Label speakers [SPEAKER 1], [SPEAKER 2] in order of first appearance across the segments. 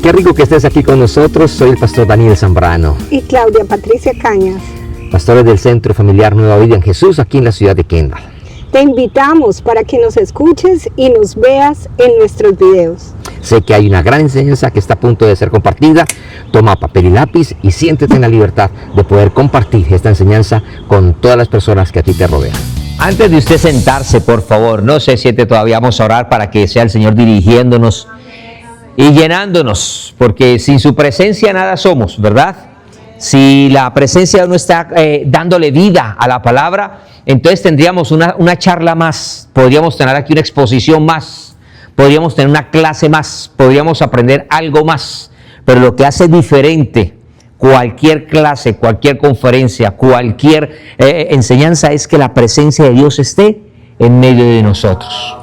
[SPEAKER 1] Qué rico que estés aquí con nosotros. Soy el pastor Daniel Zambrano.
[SPEAKER 2] Y Claudia Patricia Cañas.
[SPEAKER 1] Pastores del Centro Familiar Nueva Vida en Jesús, aquí en la ciudad de Kendall.
[SPEAKER 2] Te invitamos para que nos escuches y nos veas en nuestros videos.
[SPEAKER 1] Sé que hay una gran enseñanza que está a punto de ser compartida. Toma papel y lápiz y siéntete en la libertad de poder compartir esta enseñanza con todas las personas que a ti te rodean.
[SPEAKER 3] Antes de usted sentarse, por favor, no se siente todavía, vamos a orar para que sea el Señor dirigiéndonos y llenándonos, porque sin su presencia nada somos, ¿verdad? Si la presencia no está dándole vida a la palabra, entonces tendríamos una charla más, podríamos tener aquí una exposición más, podríamos tener una clase más, podríamos aprender algo más, pero lo que hace diferente cualquier clase, cualquier conferencia, cualquier enseñanza es que la presencia de Dios esté en medio de nosotros.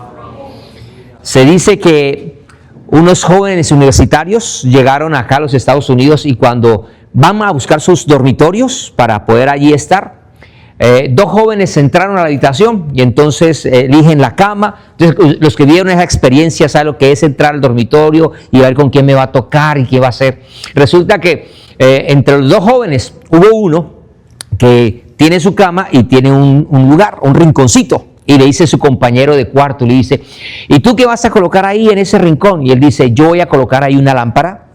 [SPEAKER 3] Se dice que unos jóvenes universitarios llegaron acá a los Estados Unidos y cuando van a buscar sus dormitorios para poder allí estar, dos jóvenes entraron a la habitación y entonces eligen la cama. Entonces, los que vieron esa experiencia saben lo que es entrar al dormitorio y ver con quién me va a tocar y qué va a hacer. Resulta que entre los dos jóvenes hubo uno que tiene su cama y tiene un lugar, un rinconcito. Y le dice a su compañero de cuarto, le dice, ¿y tú qué vas a colocar ahí en ese rincón? Y él dice, yo voy a colocar ahí una lámpara,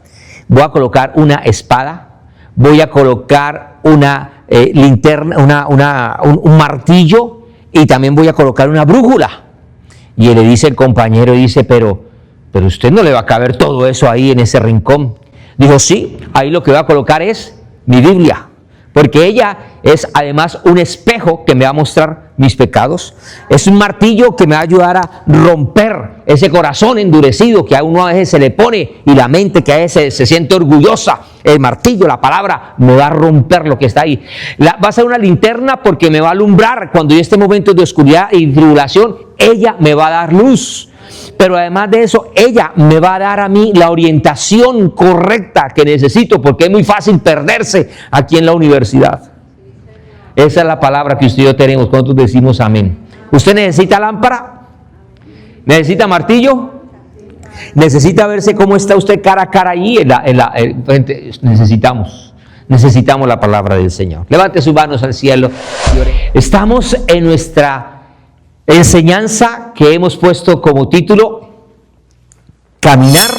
[SPEAKER 3] voy a colocar una espada, voy a colocar una linterna, un martillo y también voy a colocar una brújula. Y él le dice el compañero, dice, pero usted no le va a caber todo eso ahí en ese rincón. Dijo, sí, ahí lo que voy a colocar es mi Biblia, porque ella es además un espejo que me va a mostrar mis pecados, es un martillo que me va a ayudar a romper ese corazón endurecido que a uno a veces se le pone y la mente que a veces se siente orgullosa. El martillo, la palabra, me va a romper lo que está ahí. Va a ser una linterna porque me va a alumbrar cuando yo esté en momentos de oscuridad y tribulación, ella me va a dar luz. Pero además de eso, ella me va a dar a mí la orientación correcta que necesito, porque es muy fácil perderse aquí en la universidad. Esa es la palabra que usted y yo tenemos. ¿Cuántos decimos amén? ¿Usted necesita lámpara? ¿Necesita martillo? ¿Necesita verse cómo está usted cara a cara ahí? Necesitamos la palabra del Señor. Levante sus manos al cielo y ore. Estamos en nuestra enseñanza que hemos puesto como título Caminar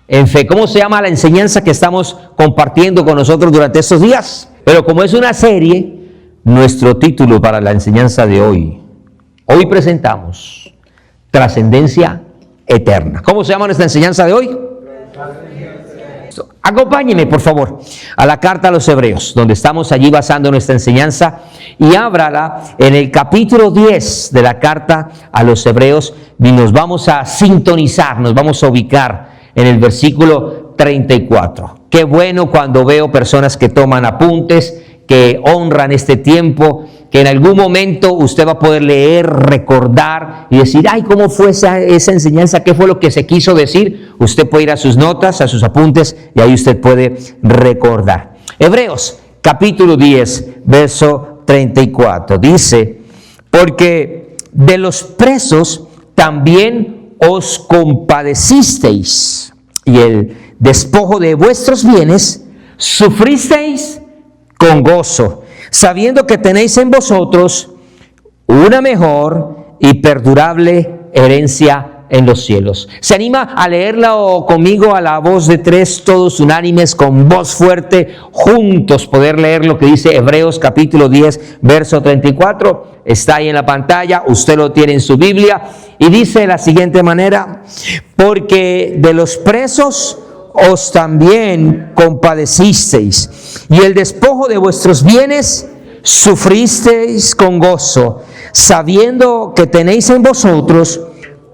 [SPEAKER 3] en Fe. ¿Cómo se llama la enseñanza que estamos compartiendo con nosotros durante estos días? Pero como es una serie, nuestro título para la enseñanza de hoy presentamos Trascendencia Eterna. ¿Cómo se llama nuestra enseñanza de hoy? Acompáñeme, por favor, a la carta a los Hebreos, donde estamos allí basando nuestra enseñanza, y ábrala en el capítulo 10 de la carta a los Hebreos, y nos vamos a sintonizar, nos vamos a ubicar en el versículo 34. Qué bueno cuando veo personas que toman apuntes, que honran este tiempo, que en algún momento usted va a poder leer, recordar y decir, ay, ¿cómo fue esa enseñanza? ¿Qué fue lo que se quiso decir? Usted puede ir a sus notas, a sus apuntes y ahí usted puede recordar. Hebreos, capítulo 10, verso 34, dice, porque de los presos también os compadecisteis y el despojo de vuestros bienes sufristeis con gozo, sabiendo que tenéis en vosotros una mejor y perdurable herencia en los cielos. ¿Se anima a leerla conmigo a la voz de tres, todos unánimes, con voz fuerte, juntos poder leer lo que dice Hebreos capítulo 10, verso 34? Está ahí en la pantalla, usted lo tiene en su Biblia, y dice de la siguiente manera, porque de los presos os también compadecisteis, y el despojo de vuestros bienes sufristeis con gozo, sabiendo que tenéis en vosotros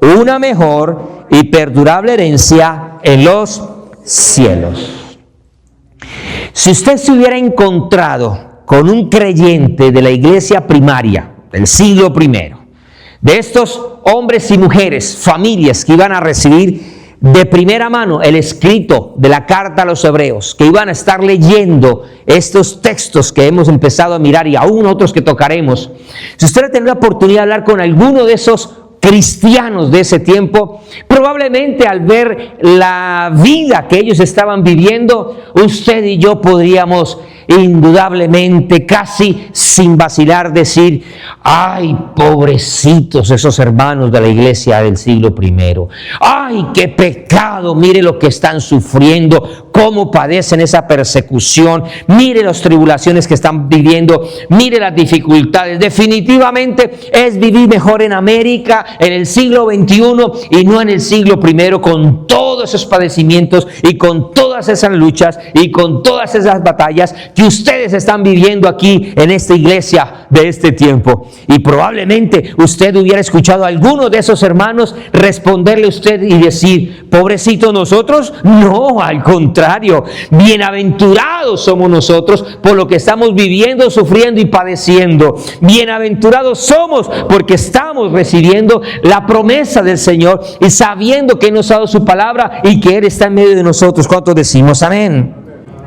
[SPEAKER 3] una mejor y perdurable herencia en los cielos. Si usted se hubiera encontrado con un creyente de la iglesia primaria del siglo I, de estos hombres y mujeres, familias que iban a recibir de primera mano el escrito de la carta a los Hebreos, que iban a estar leyendo estos textos que hemos empezado a mirar y aún otros que tocaremos, si usted tiene la oportunidad de hablar con alguno de esos cristianos de ese tiempo, probablemente al ver la vida que ellos estaban viviendo, usted y yo podríamos indudablemente, casi sin vacilar, decir: ay, pobrecitos esos hermanos de la iglesia del siglo I. Ay, qué pecado, mire lo que están sufriendo, cómo padecen esa persecución, mire las tribulaciones que están viviendo, mire las dificultades. Definitivamente es vivir mejor en América en el siglo XXI y no en el siglo I, con todos esos padecimientos y con todas esas luchas y con todas esas batallas que ustedes están viviendo aquí en esta iglesia de este tiempo. Y probablemente usted hubiera escuchado a alguno de esos hermanos responderle a usted y decir: ¿pobrecito nosotros? No, al contrario, bienaventurados somos nosotros por lo que estamos viviendo, sufriendo y padeciendo. Bienaventurados somos porque estamos recibiendo la promesa del Señor y sabiendo que nos ha dado su palabra y que Él está en medio de nosotros. ¿Cuántos decimos amén?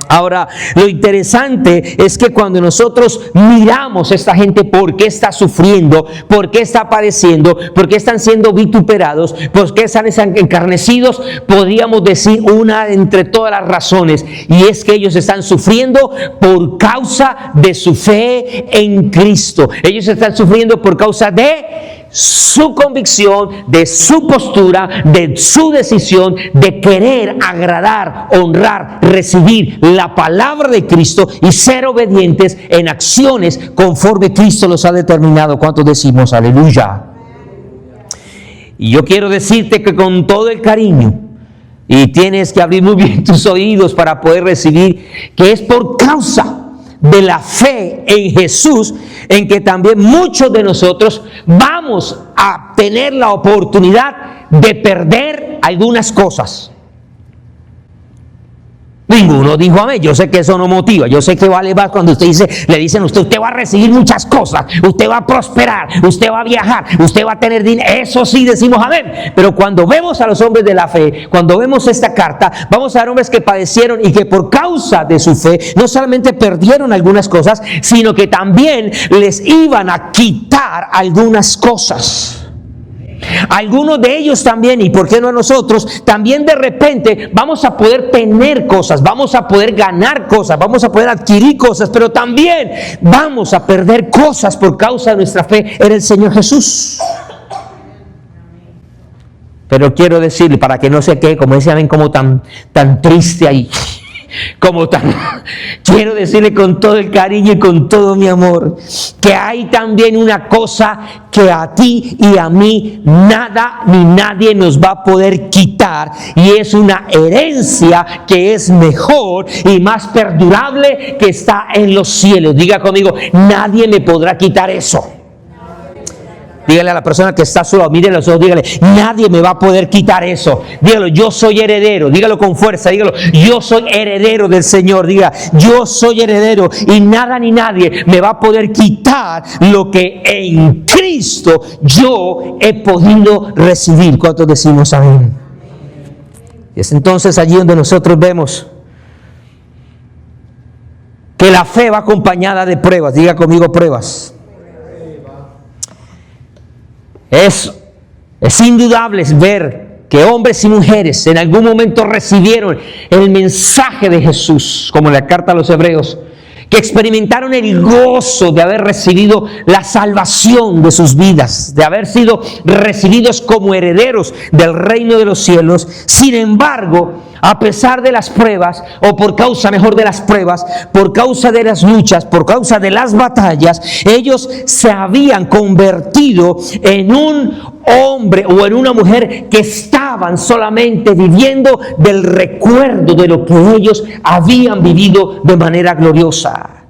[SPEAKER 3] Ahora, lo interesante es que cuando nosotros miramos a esta gente, ¿por qué está sufriendo? ¿Por qué está padeciendo? ¿Por qué están siendo vituperados? ¿Por qué están encarnecidos? Podríamos decir una entre todas las razones, y es que ellos están sufriendo por causa de su fe en Cristo. Ellos están sufriendo por causa de su convicción, de su postura, de su decisión de querer agradar, honrar, recibir la palabra de Cristo y ser obedientes en acciones conforme Cristo los ha determinado. ¿Cuántos decimos aleluya? Y yo quiero decirte que con todo el cariño, y tienes que abrir muy bien tus oídos para poder recibir, que es por causa de la fe en Jesús en que también muchos de nosotros vamos a tener la oportunidad de perder algunas cosas. Ninguno dijo amén. Yo sé que eso no motiva. Yo sé que vale más cuando le dicen a usted va a recibir muchas cosas, usted va a prosperar, usted va a viajar, usted va a tener dinero. Eso sí decimos amén. Pero cuando vemos a los hombres de la fe, cuando vemos esta carta, vamos a ver hombres que padecieron y que por causa de su fe no solamente perdieron algunas cosas, sino que también les iban a quitar algunas cosas. Algunos de ellos también, y por qué no nosotros, también de repente vamos a poder tener cosas, vamos a poder ganar cosas, vamos a poder adquirir cosas, pero también vamos a perder cosas por causa de nuestra fe en el Señor Jesús. Pero quiero decirle, para que no se quede, como decían, como tan triste ahí, quiero decirle con todo el cariño y con todo mi amor, que hay también una cosa que a ti y a mí nada ni nadie nos va a poder quitar, y es una herencia que es mejor y más perdurable, que está en los cielos. Diga conmigo: nadie me podrá quitar eso. Dígale a la persona que está a su lado, mire los ojos, dígale: nadie me va a poder quitar eso. Dígalo: yo soy heredero. Dígalo con fuerza, dígalo: yo soy heredero del Señor. Diga: yo soy heredero y nada ni nadie me va a poder quitar lo que en Cristo yo he podido recibir. ¿Cuántos decimos amén? Y es entonces allí donde nosotros vemos que la fe va acompañada de pruebas. Diga conmigo: pruebas. Es indudable ver que hombres y mujeres en algún momento recibieron el mensaje de Jesús, como en la carta a los Hebreos, que experimentaron el gozo de haber recibido la salvación de sus vidas, de haber sido recibidos como herederos del reino de los cielos. Sin embargo, a pesar de las pruebas, o por causa mejor de las pruebas, por causa de las luchas, por causa de las batallas, ellos se habían convertido en un hombre o en una mujer que estaban solamente viviendo del recuerdo de lo que ellos habían vivido de manera gloriosa.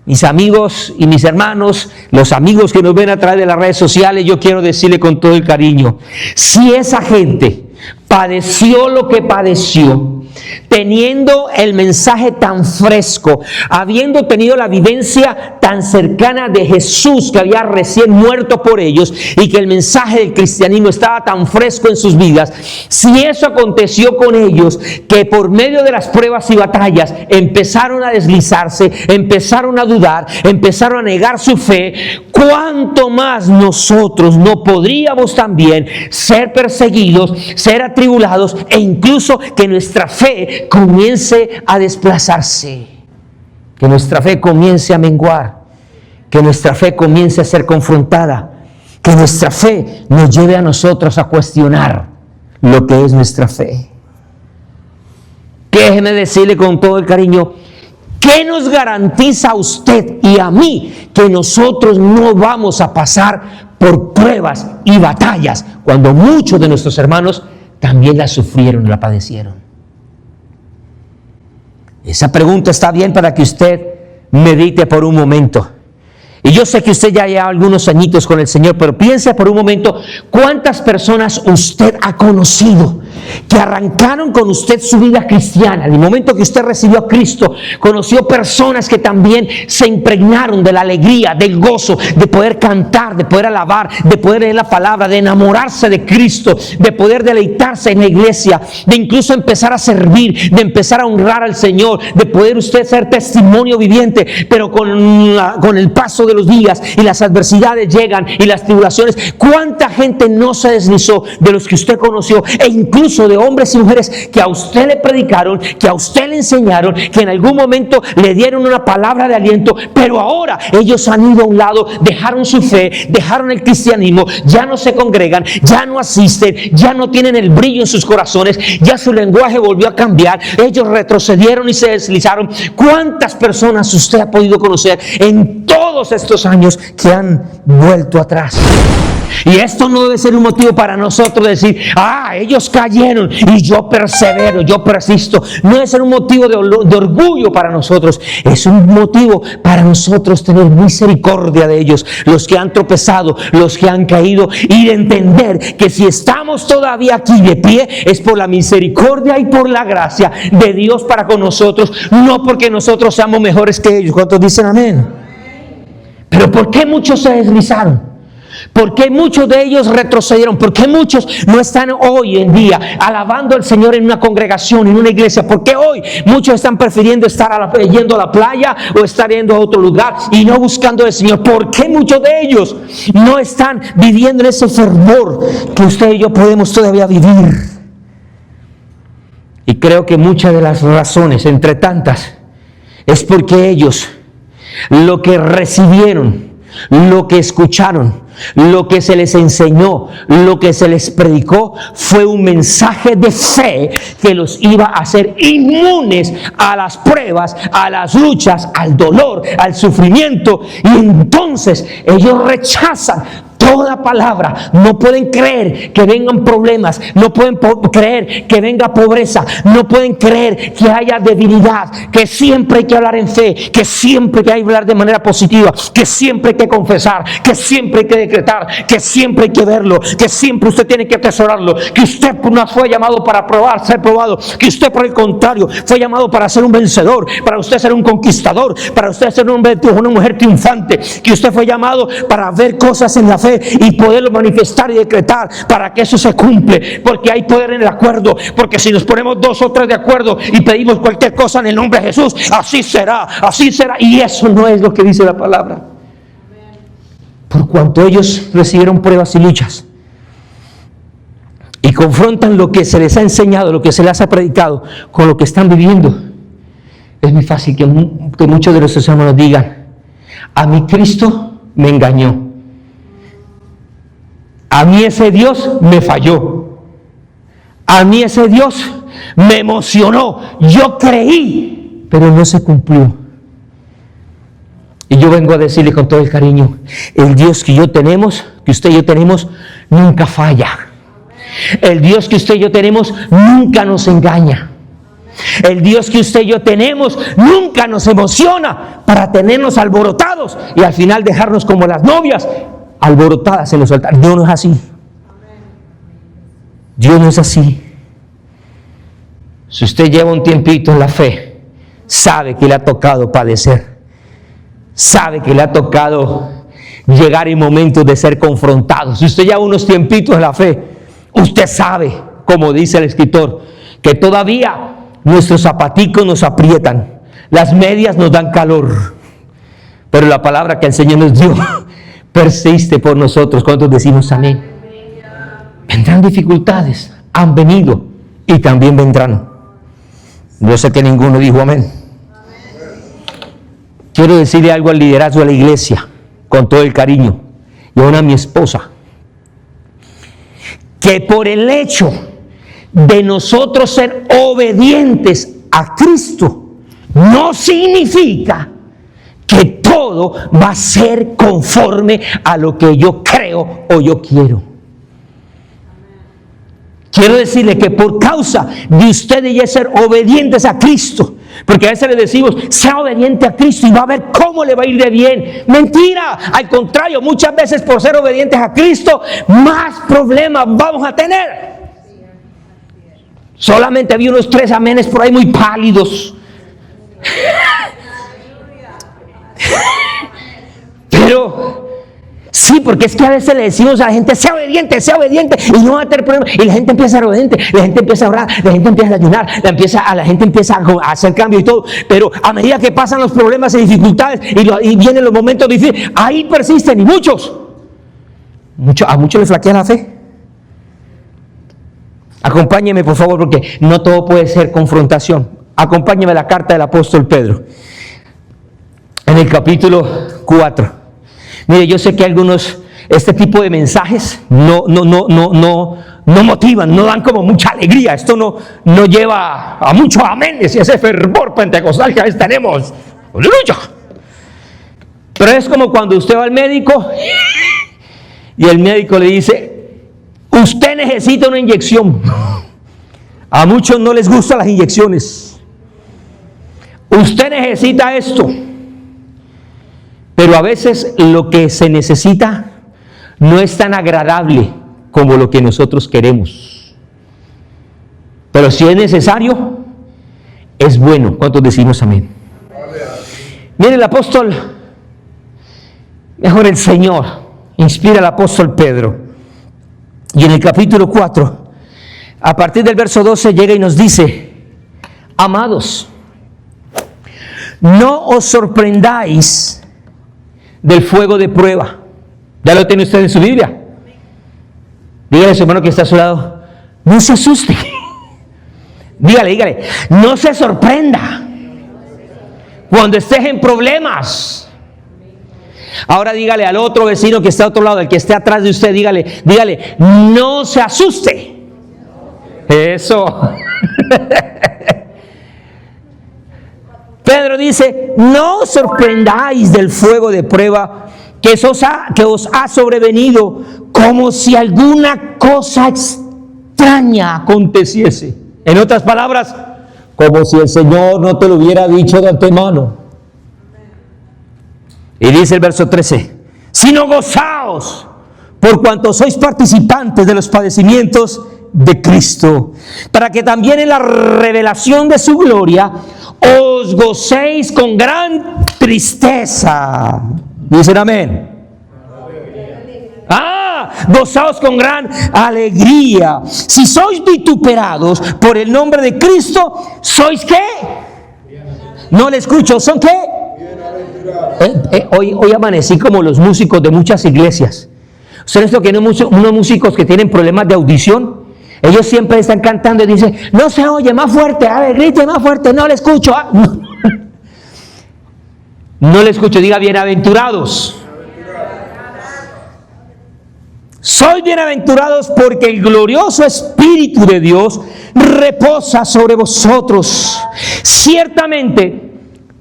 [SPEAKER 3] Mis amigos y mis hermanos, los amigos que nos ven a través de las redes sociales, yo quiero decirle con todo el cariño: si esa gente padeció lo que padeció, teniendo el mensaje tan fresco, habiendo tenido la vivencia tan cercana de Jesús que había recién muerto por ellos y que el mensaje del cristianismo estaba tan fresco en sus vidas, si eso aconteció con ellos, que por medio de las pruebas y batallas empezaron a deslizarse, empezaron a dudar, empezaron a negar su fe, ¿cuánto más nosotros no podríamos también ser perseguidos, ser atribulados e incluso que nuestra fe comience a desplazarse? Que nuestra fe comience a menguar, que nuestra fe comience a ser confrontada, que nuestra fe nos lleve a nosotros a cuestionar lo que es nuestra fe. Déjeme decirle con todo el cariño, ¿qué nos garantiza a usted y a mí que nosotros no vamos a pasar por pruebas y batallas cuando muchos de nuestros hermanos también la sufrieron y la padecieron? Esa pregunta está bien para que usted medite por un momento. Y yo sé que usted ya lleva algunos añitos con el Señor, pero piense por un momento cuántas personas usted ha conocido que arrancaron con usted su vida cristiana. En el momento que usted recibió a Cristo, conoció personas que también se impregnaron de la alegría, del gozo, de poder cantar, de poder alabar, de poder leer la palabra, de enamorarse de Cristo, de poder deleitarse en la iglesia, de incluso empezar a servir, de empezar a honrar al Señor, de poder usted ser testimonio viviente. Pero con el paso de los días y las adversidades llegan y las tribulaciones, ¿cuánta gente no se deslizó de los que usted conoció, e incluso de hombres y mujeres que a usted le predicaron, que a usted le enseñaron, que en algún momento le dieron una palabra de aliento, pero ahora ellos han ido a un lado, dejaron su fe, dejaron el cristianismo, ya no se congregan, ya no asisten, ya no tienen el brillo en sus corazones, ya su lenguaje volvió a cambiar, ellos retrocedieron y se deslizaron? ¿Cuántas personas usted ha podido conocer en todos estos años que han vuelto atrás? Y esto no debe ser un motivo para nosotros decir, ellos cayeron y yo persevero, yo persisto. No debe ser un motivo de orgullo para nosotros. Es un motivo para nosotros tener misericordia de ellos, los que han tropezado, los que han caído, y de entender que si estamos todavía aquí de pie es por la misericordia y por la gracia de Dios para con nosotros, no porque nosotros seamos mejores que ellos. ¿Cuántos dicen amén? Pero ¿por qué muchos se deslizaron? ¿Por qué muchos de ellos retrocedieron? ¿Por qué muchos no están hoy en día alabando al Señor en una congregación, en una iglesia? ¿Por qué hoy muchos están prefiriendo estar yendo a la playa o estar yendo a otro lugar y no buscando al Señor? ¿Por qué muchos de ellos no están viviendo en ese fervor que usted y yo podemos todavía vivir? Y creo que muchas de las razones, entre tantas, es porque ellos lo que recibieron, lo que escucharon, lo que se les enseñó, lo que se les predicó, fue un mensaje de fe que los iba a hacer inmunes a las pruebas, a las luchas, al dolor, al sufrimiento. Y entonces ellos rechazan toda palabra. No pueden creer que vengan problemas, no pueden creer que venga pobreza, no pueden creer que haya debilidad, que siempre hay que hablar en fe, que siempre hay que hablar de manera positiva, que siempre hay que confesar, que siempre hay que decretar, que siempre hay que verlo, que siempre usted tiene que atesorarlo, que usted no fue llamado para probar, ser probado, que usted por el contrario fue llamado para ser un vencedor, para usted ser un conquistador, para usted ser un hombre, una mujer triunfante, que usted fue llamado para ver cosas en la fe y poderlo manifestar y decretar para que eso se cumple, porque hay poder en el acuerdo, porque si nos ponemos 2 o 3 de acuerdo y pedimos cualquier cosa en el nombre de Jesús, así será, y eso no es lo que dice la palabra. Por cuanto ellos recibieron pruebas y luchas y confrontan lo que se les ha enseñado, lo que se les ha predicado con lo que están viviendo, es muy fácil que muchos de nuestros hermanos digan: a mí Cristo me engañó, a mí ese Dios me falló, a mí ese Dios me emocionó, yo creí, pero no se cumplió. Y yo vengo a decirle con todo el cariño, el Dios que usted y yo tenemos, nunca falla. El Dios que usted y yo tenemos nunca nos engaña. El Dios que usted y yo tenemos nunca nos emociona para tenernos alborotados y al final dejarnos como las novias alborotadas en los altares. Dios no es así. Dios no es así. Si usted lleva un tiempito en la fe, sabe que le ha tocado padecer, sabe que le ha tocado llegar en momentos de ser confrontados. Si usted lleva unos tiempitos en la fe, usted sabe, como dice el escritor, que todavía nuestros zapaticos nos aprietan, las medias nos dan calor, pero la palabra que el Señor nos dio persiste por nosotros. ¿Cuántos decimos amén? Vendrán dificultades, han venido y también vendrán. Yo sé que ninguno dijo amén. Quiero decirle algo al liderazgo de la iglesia, con todo el cariño, y aún a mi esposa, que por el hecho de nosotros ser obedientes a Cristo, no significa que todo va a ser conforme a lo que yo creo o yo quiero. Quiero decirle que por causa de ustedes ya ser obedientes a Cristo, porque a veces le decimos, sea obediente a Cristo y va a ver cómo le va a ir de bien. Mentira, al contrario, muchas veces por ser obedientes a Cristo, más problemas vamos a tener. Solamente había unos 3 amenes por ahí muy pálidos. Pero sí, porque es que a veces le decimos a la gente, sea obediente, y no va a tener problemas. Y la gente empieza a ser obediente, la gente empieza a orar, la gente empieza a ayunar, la gente empieza a hacer cambio y todo. Pero a medida que pasan los problemas y dificultades y vienen los momentos difíciles, ahí persisten, y a muchos les flaquea la fe. Acompáñeme, por favor, porque no todo puede ser confrontación. Acompáñeme a la carta del apóstol Pedro, en el capítulo 4. Mire, yo sé que algunos, este tipo de mensajes no motivan, no dan como mucha alegría. Esto no lleva a muchos amenes y ese fervor pentecostal que a veces tenemos. ¡Aleluya! Pero es como cuando usted va al médico y el médico le dice, usted necesita una inyección. A muchos no les gustan las inyecciones. Usted necesita esto. Pero a veces lo que se necesita no es tan agradable como lo que nosotros queremos. Pero si es necesario, es bueno. ¿Cuántos decimos amén? Mire, el apóstol, mejor el Señor, inspira al apóstol Pedro. Y en el capítulo 4, a partir del verso 12, llega y nos dice, amados, no os sorprendáis del fuego de prueba. ¿Ya lo tiene usted en su Biblia? Dígale a su hermano que está a su lado, no se asuste. Dígale, no se sorprenda cuando estés en problemas. Ahora dígale al otro vecino que está a otro lado, el que esté atrás de usted, dígale, no se asuste. Eso. Pedro dice, no os sorprendáis del fuego de prueba que os ha sobrevenido, como si alguna cosa extraña aconteciese. En otras palabras, como si el Señor no te lo hubiera dicho de antemano. Y dice el verso 13, sino gozaos por cuanto sois participantes de los padecimientos de Cristo, para que también en la revelación de su gloria os gocéis con gran tristeza. Dicen amén. Gozaos con gran alegría. Si sois vituperados por el nombre de Cristo, ¿sois qué? No le escucho, ¿son qué? Hoy amanecí como los músicos de muchas iglesias. ¿Ustedes lo que unos músicos que tienen problemas de audición? Ellos siempre están cantando y dicen, no se oye, más fuerte, a ver, grite más fuerte, no le escucho. No le escucho, diga bienaventurados. Sois bienaventurados porque el glorioso Espíritu de Dios reposa sobre vosotros. Ciertamente,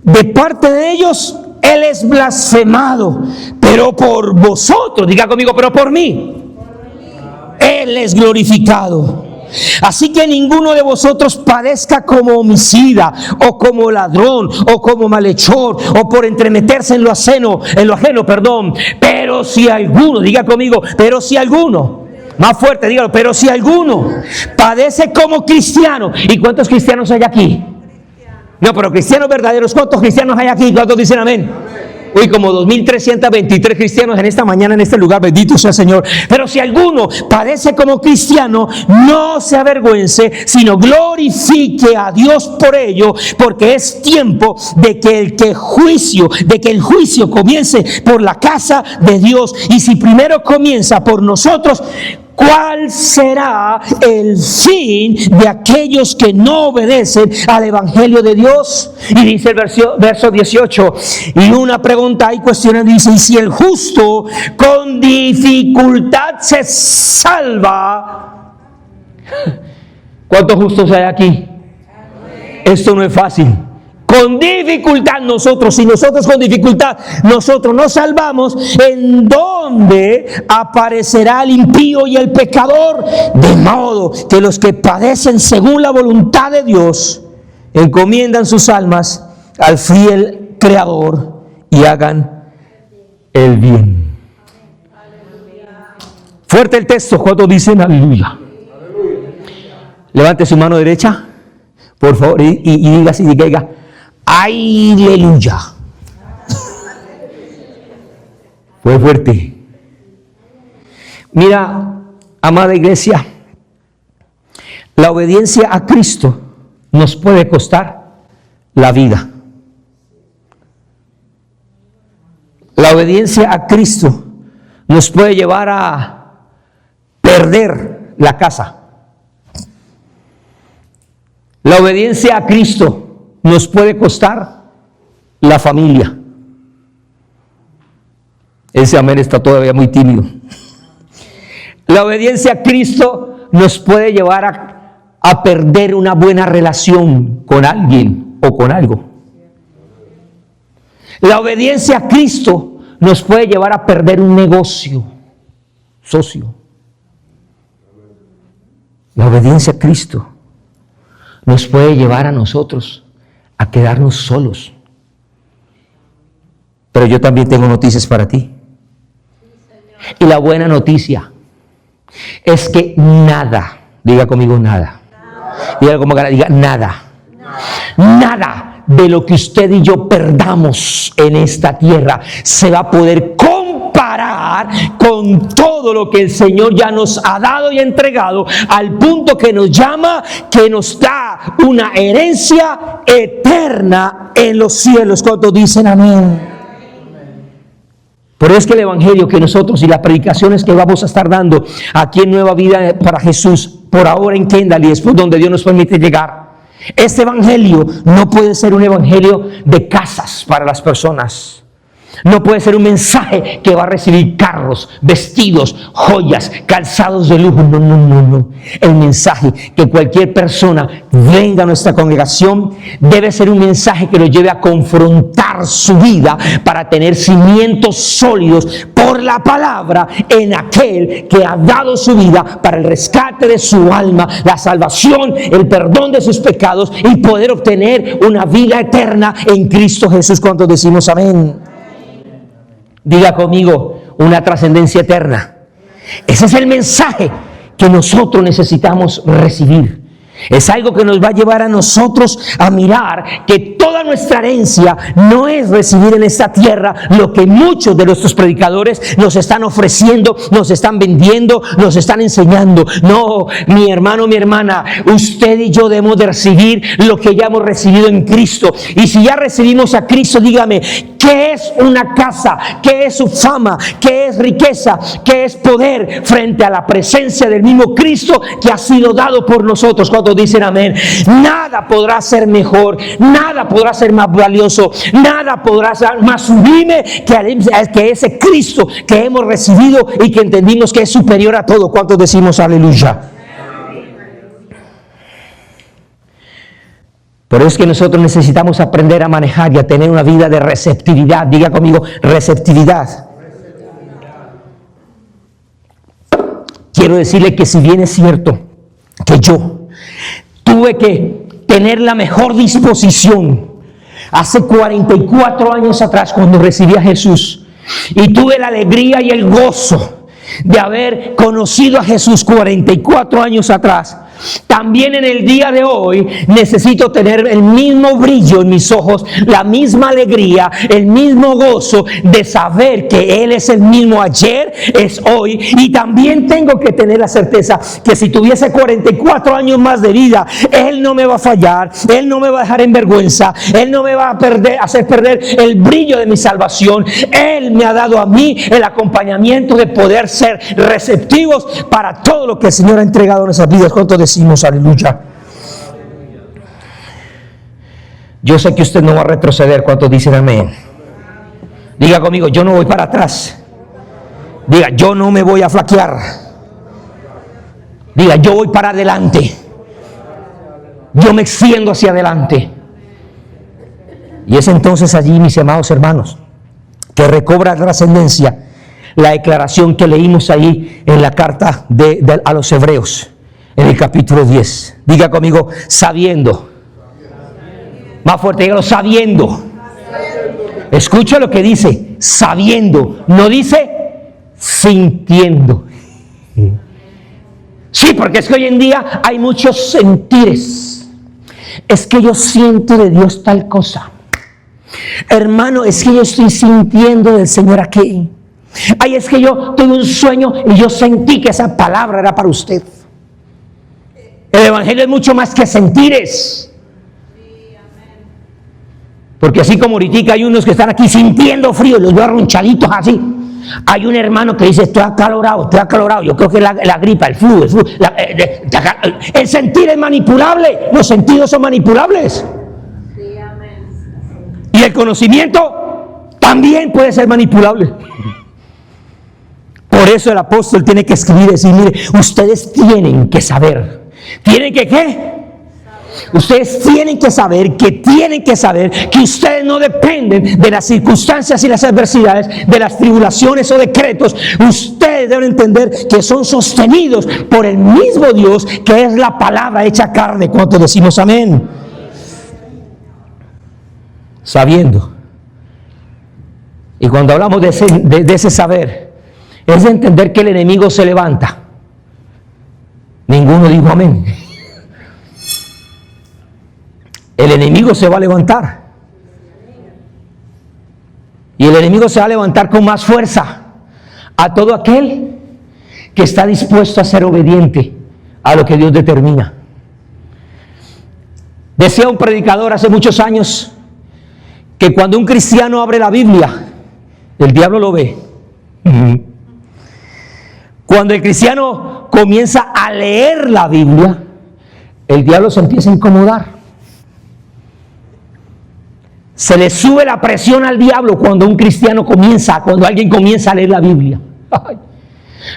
[SPEAKER 3] de parte de ellos, Él es blasfemado, pero por vosotros, diga conmigo, pero por mí, Él es glorificado. Así que ninguno de vosotros padezca como homicida, o como ladrón, o como malhechor, o por entremeterse en lo ajeno, pero si alguno, diga conmigo, pero si alguno, más fuerte, dígalo, pero si alguno padece como cristiano. ¿Y cuántos cristianos hay aquí? No, pero cristianos verdaderos, ¿cuántos cristianos hay aquí? ¿Cuántos dicen amén? Hoy como 2.323 cristianos en esta mañana en este lugar, bendito sea el Señor. Pero si alguno padece como cristiano, no se avergüence, sino glorifique a Dios por ello, porque es tiempo de que el juicio comience por la casa de Dios. Y si primero comienza por nosotros, ¿cuál será el fin de aquellos que no obedecen al Evangelio de Dios? Y dice el verso 18, y una pregunta y cuestión dice, y si el justo con dificultad se salva, ¿cuántos justos hay aquí? Esto no es fácil. Con dificultad nosotros, si nosotros con dificultad nosotros nos salvamos, ¿en dónde aparecerá el impío y el pecador? De modo que los que padecen según la voluntad de Dios encomiendan sus almas al fiel Creador y hagan el bien. Fuerte el texto, ¿cuántos dicen aleluya? Levante su mano derecha, por favor, y diga así, diga, aleluya. Fue fuerte. Mira, amada iglesia, la obediencia a Cristo nos puede costar la vida. La obediencia a Cristo nos puede llevar a perder la casa. La obediencia a Cristo nos puede costar la familia. Ese amén está todavía muy tímido. La obediencia a Cristo nos puede llevar a perder una buena relación con alguien o con algo. La obediencia a Cristo nos puede llevar a perder un negocio, socio. La obediencia a Cristo nos puede llevar a nosotros a quedarnos solos. Pero yo también tengo noticias para ti. Y la buena noticia es que nada, diga conmigo nada. Diga como que diga nada. Nada de lo que usted y yo perdamos en esta tierra se va a poder comparar con todo lo que el Señor ya nos ha dado y entregado, al punto que nos llama, que nos da una herencia eterna en los cielos. ¿Cuántos dicen amén? Por eso es que el evangelio que nosotros y las predicaciones que vamos a estar dando aquí en Nueva Vida para Jesús, por ahora en Kendall y después donde Dios nos permite llegar, este evangelio no puede ser un evangelio de casas para las personas. No puede ser un mensaje que va a recibir carros, vestidos, joyas, calzados de lujo. No, no, no, no. El mensaje que cualquier persona venga a nuestra congregación debe ser un mensaje que lo lleve a confrontar su vida para tener cimientos sólidos por la palabra en aquel que ha dado su vida para el rescate de su alma, la salvación, el perdón de sus pecados y poder obtener una vida eterna en Cristo Jesús. ¿Cuántos decimos amén? Diga conmigo, una trascendencia eterna. Ese es el mensaje que nosotros necesitamos recibir. Es algo que nos va a llevar a nosotros a mirar que toda nuestra herencia no es recibir en esta tierra lo que muchos de nuestros predicadores nos están ofreciendo, nos están vendiendo, nos están enseñando. No, mi hermano, mi hermana, usted y yo debemos de recibir lo que ya hemos recibido en Cristo. Y si ya recibimos a Cristo, dígame, ¿qué es una casa? ¿Qué es su fama? ¿Qué es riqueza? ¿Qué es poder frente a la presencia del mismo Cristo que ha sido dado por nosotros? Cuando dicen amén, nada podrá ser mejor, nada podrá ser más valioso, nada podrá ser más sublime que ese Cristo que hemos recibido y que entendimos que es superior a todo. ¿Cuántos decimos aleluya? Por eso es que nosotros necesitamos aprender a manejar y a tener una vida de receptividad. Diga conmigo, receptividad. Quiero decirle que si bien es cierto que yo tuve que tener la mejor disposición hace 44 años atrás cuando recibí a Jesús, y tuve la alegría y el gozo de haber conocido a Jesús 44 años atrás, También en el día de hoy necesito tener el mismo brillo en mis ojos, la misma alegría, el mismo gozo de saber que Él es el mismo ayer, es hoy. Y también tengo que tener la certeza que si tuviese 44 años más de vida, Él no me va a fallar, Él no me va a dejar en vergüenza, Él no me va a hacer perder el brillo de mi salvación. Él me ha dado a mí el acompañamiento de poder ser receptivos para todo lo que el Señor ha entregado en nuestras vidas. ¿Cuántos decimos aleluya? Yo sé que usted no va a retroceder. ¿Cuántos dicen amén? Diga conmigo, yo no voy para atrás. Diga, yo no me voy a flaquear. Diga, yo voy para adelante. Yo me extiendo hacia adelante. Y es entonces allí, mis amados hermanos, que recobra trascendencia la declaración que leímos ahí en la carta a los Hebreos, en el capítulo 10. Diga conmigo, sabiendo. Más fuerte, dígalo, sabiendo. Escucha lo que dice, sabiendo. No dice sintiendo. Sí, porque es que hoy en día hay muchos sentires. Es que yo siento de Dios tal cosa. Hermano, es que yo estoy sintiendo del Señor aquí. Ay, es que yo tuve un sueño y yo sentí que esa palabra era para usted. El evangelio es mucho más que sentires. Porque así como ahorita hay unos que están aquí sintiendo frío, los veo arrunchaditos así. Hay un hermano que dice, estoy acalorado. Yo creo que es la gripa, el flu. El sentir es manipulable. Los sentidos son manipulables. Y el conocimiento también puede ser manipulable. Por eso el apóstol tiene que escribir y decir, mire, ustedes tienen que saber. ¿Tienen que qué? Ustedes tienen que saber que ustedes no dependen de las circunstancias y las adversidades, de las tribulaciones o decretos. Ustedes deben entender que son sostenidos por el mismo Dios, que es la palabra hecha carne. ¿Cuántos decimos amén? Sabiendo. Y cuando hablamos de ese saber, es de entender que el enemigo se levanta. Ninguno dijo amén. El enemigo se va a levantar. Y el enemigo se va a levantar con más fuerza a todo aquel que está dispuesto a ser obediente a lo que Dios determina. Decía un predicador hace muchos años que cuando un cristiano abre la Biblia, el diablo lo ve. Cuando el cristiano comienza a leer la Biblia, el diablo se empieza a incomodar. Se le sube la presión al diablo cuando cuando alguien comienza a leer la Biblia.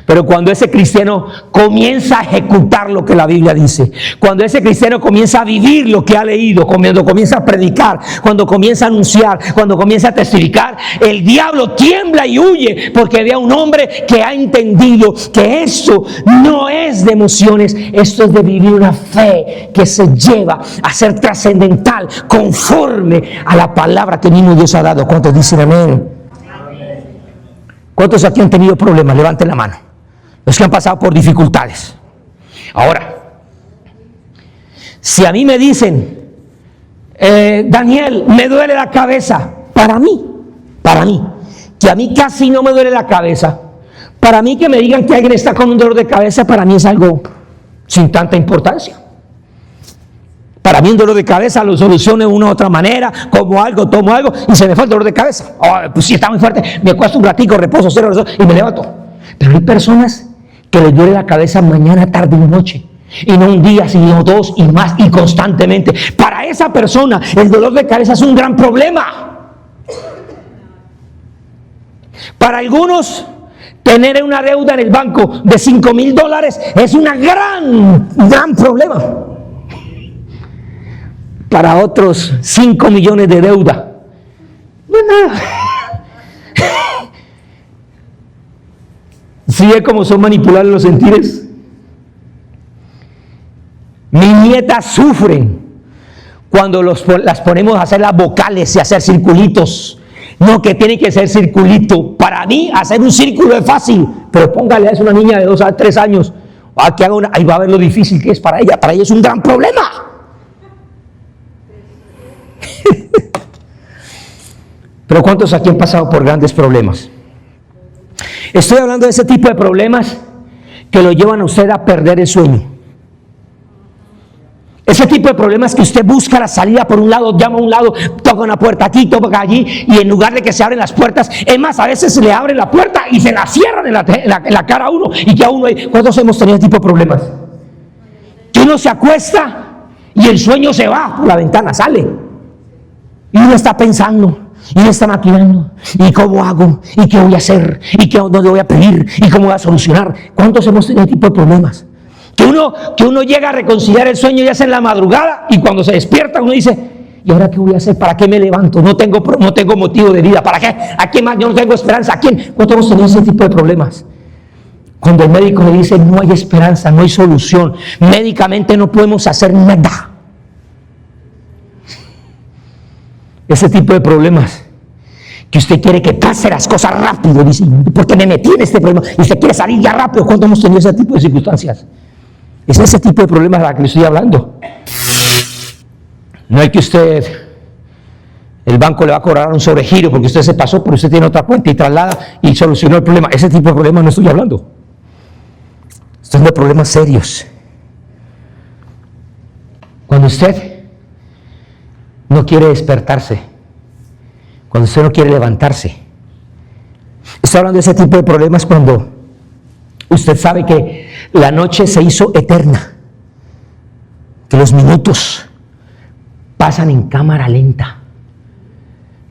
[SPEAKER 3] Pero cuando ese cristiano comienza a ejecutar lo que la Biblia dice, cuando ese cristiano comienza a vivir lo que ha leído, cuando comienza a predicar, cuando comienza a anunciar, cuando comienza a testificar, el diablo tiembla y huye, porque había un hombre que ha entendido que esto no es de emociones, esto es de vivir una fe que se lleva a ser trascendental, conforme a la palabra que mismo Dios ha dado. ¿Cuántos dicen amén? ¿Cuántos aquí han tenido problemas? Levanten la mano. Los que han pasado por dificultades. Ahora, si a mí me dicen, Daniel, me duele la cabeza, para mí, que a mí casi no me duele la cabeza, para mí que me digan que alguien está con un dolor de cabeza, para mí es algo sin tanta importancia. Para mí un dolor de cabeza lo soluciono de una u otra manera, tomo algo y se me fue el dolor de cabeza. Pues si está muy fuerte, me acuesto un ratico, reposo y me levanto. Pero hay personas que les duele la cabeza mañana, tarde y noche. Y no un día, sino dos y más y constantemente. Para esa persona el dolor de cabeza es un gran problema. Para algunos, tener una deuda en el banco de $5,000 es un gran problema. Para otros, 5 millones de deuda no es nada. ¿Sí ve cómo son manipulables los sentires? Mis nietas sufren cuando las ponemos a hacer las vocales y a hacer circulitos. No, que tiene que ser circulito. Para mí, hacer un círculo es fácil, pero póngale a eso una niña de 2 a 3 años.
[SPEAKER 4] que haga ahí va a ver lo difícil que es para ella. Para ella es un gran problema. Pero ¿cuántos aquí han pasado por grandes problemas? Estoy hablando de ese tipo de problemas que lo llevan a usted a perder el sueño. Ese tipo de problemas que usted busca la salida por un lado, llama a un lado, toca una puerta aquí, toca allí, y en lugar de que se abren las puertas, es más, a veces se le abre la puerta y se la cierran en la cara a uno, y que a uno hay. ¿Cuántos hemos tenido ese tipo de problemas? Que uno se acuesta y el sueño se va por la ventana, sale, y uno está pensando, y uno está maquinando, ¿y cómo hago? ¿Y qué voy a hacer? ¿Y dónde voy a pedir? ¿Y cómo voy a solucionar? ¿Cuántos hemos tenido ese tipo de problemas? Que uno llega a reconciliar el sueño ya sea en la madrugada, y cuando se despierta uno dice, ¿y ahora qué voy a hacer? ¿Para qué me levanto? No tengo motivo de vida. ¿Para qué? ¿A quién más? Yo no tengo esperanza. ¿A quién? ¿Cuántos hemos tenido ese tipo de problemas? Cuando el médico le dice, no hay esperanza, no hay solución, médicamente no podemos hacer nada. Ese tipo de problemas que usted quiere que pase las cosas rápido, dice, porque me metí en este problema y usted quiere salir ya rápido. ¿Cuántos hemos tenido ese tipo de circunstancias? Es ese tipo de problemas de la que le estoy hablando. No hay que el banco le va a cobrar un sobregiro porque usted se pasó, pero usted tiene otra cuenta y traslada y solucionó el problema. Ese tipo de problemas no estoy hablando. Estoy de problemas serios. Cuando usted no quiere despertarse, cuando usted no quiere levantarse. Estoy hablando de ese tipo de problemas cuando usted sabe que la noche se hizo eterna, que los minutos pasan en cámara lenta,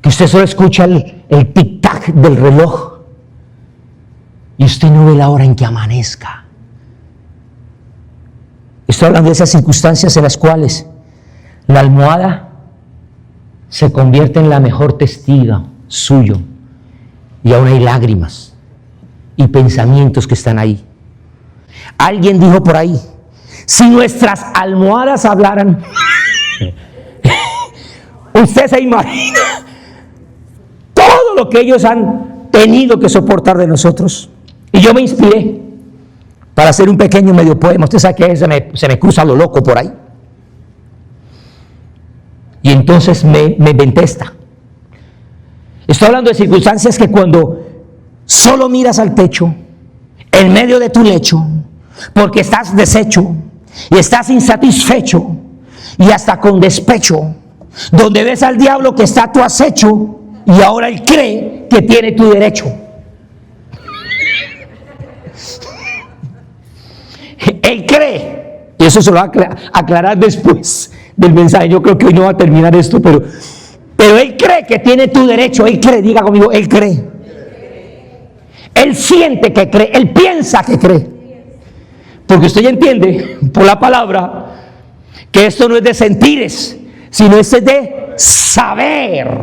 [SPEAKER 4] que usted solo escucha el tic-tac del reloj y usted no ve la hora en que amanezca. Estoy hablando de esas circunstancias en las cuales la almohada se convierte en la mejor testiga suyo, y aún hay lágrimas y pensamientos que están ahí. Alguien dijo por ahí, si nuestras almohadas hablaran, usted se imagina todo lo que ellos han tenido que soportar de nosotros. Y yo me inspiré para hacer un pequeño medio poema. Usted sabe que se me cruza lo loco por ahí. Y entonces me inventé esta. Estoy hablando de circunstancias que cuando solo miras al techo, en medio de tu lecho, porque estás deshecho y estás insatisfecho y hasta con despecho, donde ves al diablo que está a tu acecho y ahora él cree que tiene tu derecho. Él cree, y eso se lo va a aclarar después del mensaje. Yo creo que hoy no va a terminar esto, pero él cree que tiene tu derecho. Él cree, diga conmigo, él cree. Él siente que cree, él piensa que cree. Porque usted ya entiende por la palabra que esto no es de sentires, sino es de saber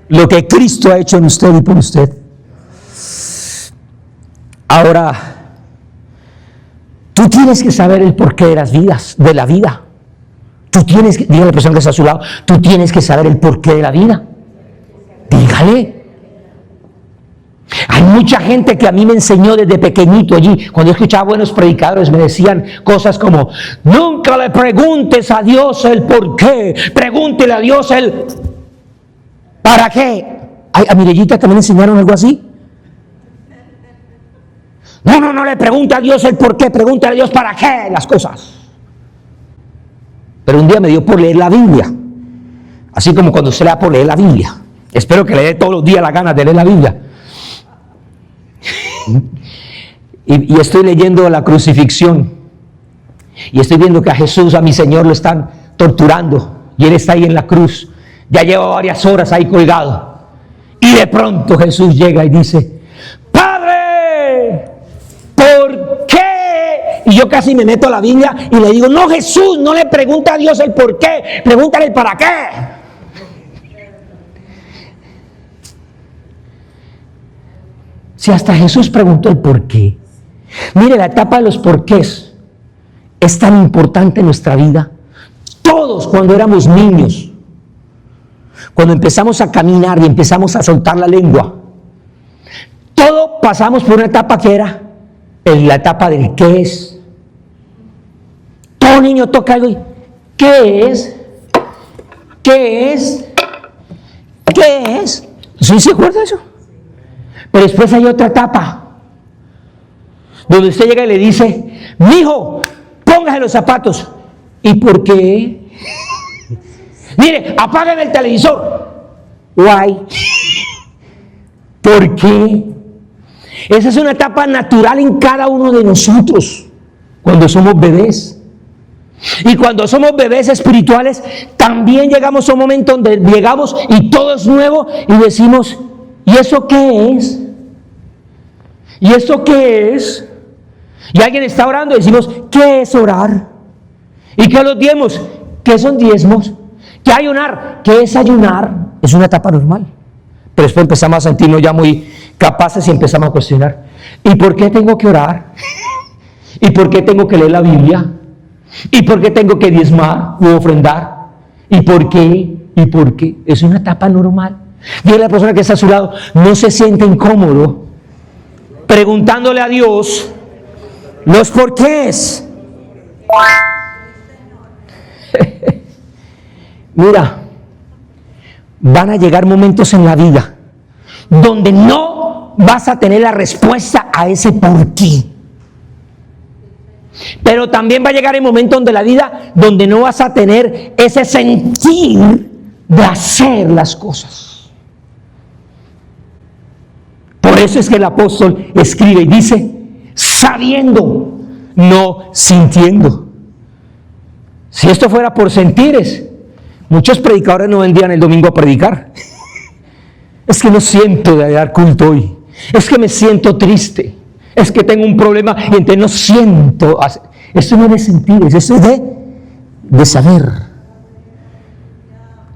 [SPEAKER 4] lo que Cristo ha hecho en usted y por usted. Ahora, tú tienes que saber el porqué de la vida. Tú tienes que, dígale a la persona que está a su lado, tú tienes que saber el porqué de la vida. Dígale. Hay mucha gente que a mí me enseñó desde pequeñito allí. Cuando yo escuchaba buenos predicadores me decían cosas como, nunca le preguntes a Dios el porqué, pregúntele a Dios el para qué. A Mirellita también enseñaron algo así. No le pregunte a Dios el porqué, pregúntale a Dios para qué las cosas. Pero un día me dio por leer la Biblia, así como cuando usted le da por leer la Biblia. Espero que le dé todos los días las ganas de leer la Biblia. Y estoy leyendo la crucifixión y estoy viendo que a Jesús, a mi Señor, lo están torturando y Él está ahí en la cruz. Ya lleva varias horas ahí colgado y de pronto Jesús llega y dice, Padre, ¿por qué? Y yo casi me meto a la Biblia y le digo, no, Jesús, no le pregunta a Dios el por qué, pregúntale el para qué. Si hasta Jesús preguntó el por qué. Mire, la etapa de los porqués es tan importante en nuestra vida. Todos cuando éramos niños, cuando empezamos a caminar y empezamos a soltar la lengua, todos pasamos por una etapa que era en la etapa del qué es. Todo niño toca algo y ¿qué es? ¿Qué es? ¿Qué es? ¿Sí se acuerda de eso? Pero después hay otra etapa donde usted llega y le dice: mijo, póngase los zapatos. ¿Y por qué? Mire, apágame el televisor. Why? ¿Por qué? Esa es una etapa natural en cada uno de nosotros cuando somos bebés. Y cuando somos bebés espirituales, también llegamos a un momento donde llegamos y todo es nuevo y decimos: ¿y eso qué es? ¿Y eso qué es? Y alguien está orando y decimos: ¿qué es orar? ¿Y qué los diezmos? ¿Qué son diezmos? ¿Qué ayunar? ¿Qué es ayunar? Es una etapa normal. Pero después empezamos a sentirnos ya muy capaces y empezamos a cuestionar: ¿y por qué tengo que orar? ¿Y por qué tengo que leer la Biblia? ¿Y por qué tengo que diezmar u ofrendar? ¿Y por qué? ¿Y por qué? Es una etapa normal. Dile a la persona que está a su lado: no se siente incómodo preguntándole a Dios los porqués. Mira, van a llegar momentos en la vida donde no vas a tener la respuesta a ese por qué. Pero también va a llegar el momento de la vida donde no vas a tener ese sentir de hacer las cosas. Por eso es que el apóstol escribe y dice: sabiendo, no sintiendo. Si esto fuera por sentires, muchos predicadores no vendrían el domingo a predicar. Es que no siento de dar culto hoy. Es que me siento triste. Es que tengo un problema y entonces no siento. Esto no es de sentires, eso es de saber.